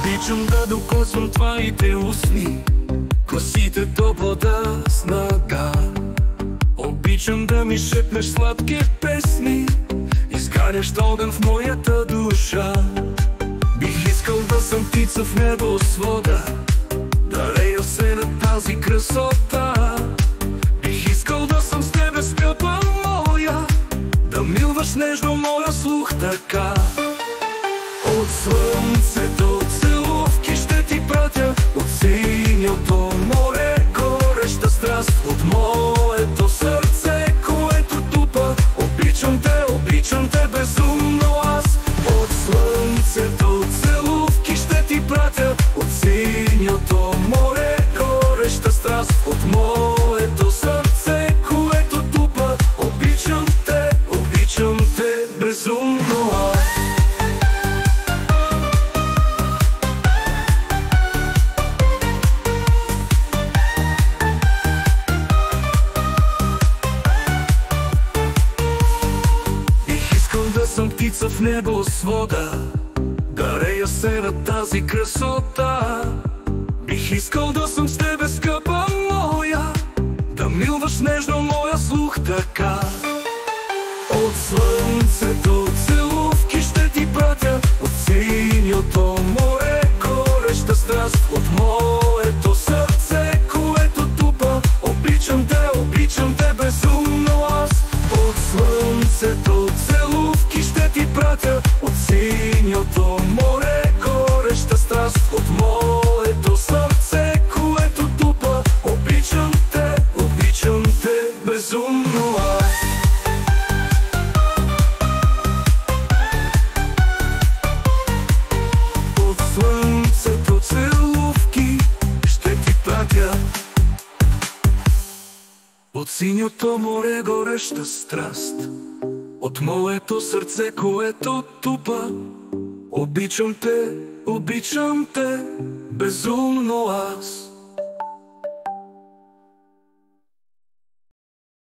Обичам да докосвам твоите устни, косите до вода снага. Обичам да ми шепнеш сладки песни, изгаряш огън в моята душа. Бих искал да съм птица в небосвода, да лея се на тази красота. Бих искал да съм с тебе, скъпа моя, да милваш нежно моя слух така. От слънцето целувки ще ти пратя, от синьото море гореща страст, от моето сърце, което тупа. Обичам те безумно аз. От слънцето целувки ще ти пратя, от синьото море гореща страст, от моето сърце, което тупа. Обичам те безумно аз. Съм птица в небосвода, да рея се на тази красота. Бих искал да съм с тебе, скъпа моя, да милваш нежно моя слух така. От слънцето целувки ще ти пратя, от синьото море гореща страст, от моето сърце, което тупа. Обичам те безумно аз. От слънцето целувки ще ти пратя, от синьото море гореща страст, от моето сърце, което тупа. Обичам те безумно аз. От слънцето целувки ще ти пратя, от синьото море гореща страст, от моето сърце, което тупа. Обичам те безумно аз.